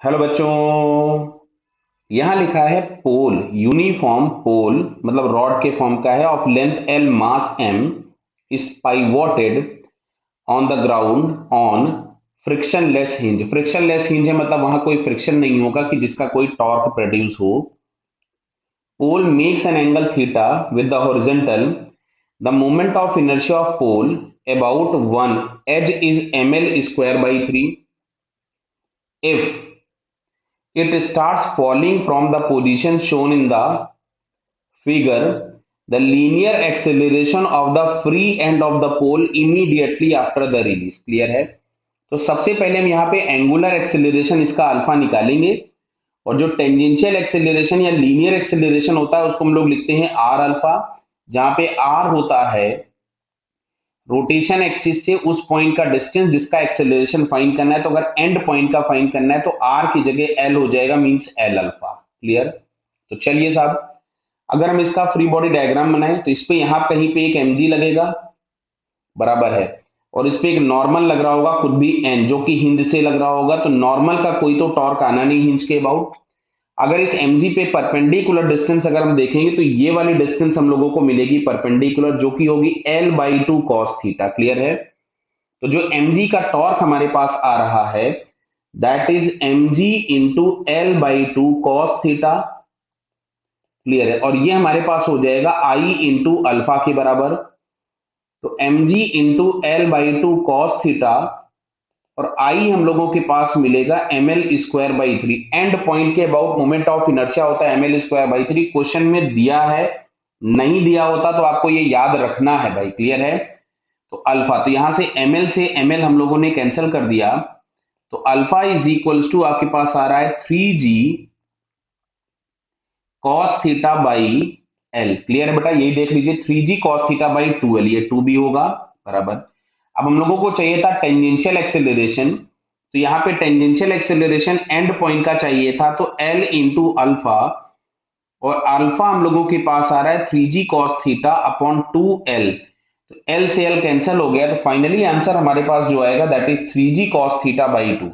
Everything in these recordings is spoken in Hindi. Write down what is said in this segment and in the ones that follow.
हेलो बच्चों। यहां लिखा है पोल, यूनिफॉर्म पोल मतलब रॉड के फॉर्म का है, of length L mass M is pivoted on the ground on frictionless hinge. Frictionless hinge है मतलब वहां कोई फ्रिक्शन नहीं होगा कि जिसका कोई टॉर्क प्रोड्यूस हो। Pole makes an angle theta with the horizontal, the moment of inertia of pole about one edge is ml square by 3 if it starts falling from the position shown in the figure. The linear acceleration of the free end of the pole immediately after the release. Clear है? तो सबसे पहले हम यहाँ पे एंगुलर एक्सेलरेशन इसका अल्फा निकालेंगे, और जो टेंजेंशियल एक्सेलरेशन या लीनियर एक्सेलरेशन होता है उसको हम लोग लिखते हैं आर अल्फा, जहां पे आर होता है रोटेशन एक्सिस से उस पॉइंट का डिस्टेंस जिसका एक्सेलरेशन फाइंड करना है। तो अगर एंड पॉइंट का फाइंड करना है तो आर की जगह एल हो जाएगा, मींस एल अल्फा। क्लियर? तो चलिए साहब, अगर हम इसका फ्री बॉडी डायग्राम बनाएं तो इस पे यहां कहीं पे एक mg लगेगा, बराबर है, और इस पे एक नॉर्मल लग रहा होगा खुद भी n, जो कि हिंज से लग रहा होगा। तो नॉर्मल का कोई तो टॉर्क आना नहीं हिंज के अबाउट। अगर इस mg पे परपेंडिकुलर डिस्टेंस अगर हम देखेंगे तो ये वाली डिस्टेंस हम लोगों को मिलेगी परपेंडिकुलर, जो कि होगी l/2 cos थीटा। क्लियर है? तो जो mg का टॉर्क हमारे पास आ रहा है that is mg into l/2 cos theta. Clear है? और ये हमारे पास हो जाएगा आई इंटू अल्फा के बराबर। तो mg into l/2 cos theta, और आई हम लोगों के पास मिलेगा ml square by 3। And point के अबाउट मोमेंट ऑफ इनर्शिया होता है ml स्क्वायर बाई 3। क्वेश्चन में दिया है, नहीं दिया होता तो आपको ये याद रखना है भाई। क्लियर है? तो अल्फा, तो यहां से ml से ml हम लोगों ने कैंसिल कर दिया, तो अल्फा इज इक्वल्स टू आपके पास आ रहा है 3g cos theta by L. Clear है बेटा? यही देख लीजिए 3g cos theta by 2l, ये 2 भी होगा, बराबर। अब हम लोगों को चाहिए था टेंजेंशियल एक्सेलरेशन, तो यहाँ पे टेंजेंशियल एक्सेलरेशन एंड पॉइंट का चाहिए था, तो l इंटू अल्फा, और अल्फा हम लोगों के पास आ रहा है 3g cos theta upon 2l। तो l से l कैंसिल हो गया, तो फाइनली आंसर हमारे पास जो आएगा that is 3g cos theta by 2।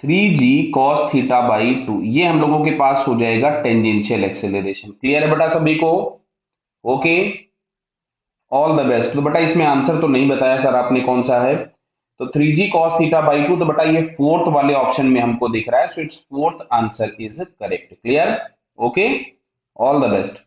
3g cos theta by 2 ये हम लोगों के पास हो जाएगा टेंजेंशियल एक्सेलरेशन। क्लियर है बेटा सभी को? Okay, all the best. तो बेटा इसमें आंसर तो नहीं बताया सर आपने कौन सा है, तो 3g cos थीटा बाई 2, तो बेटा ये फोर्थ वाले ऑप्शन में हमको दिख रहा है, so it's fourth answer is correct. Clear? Okay, all the best.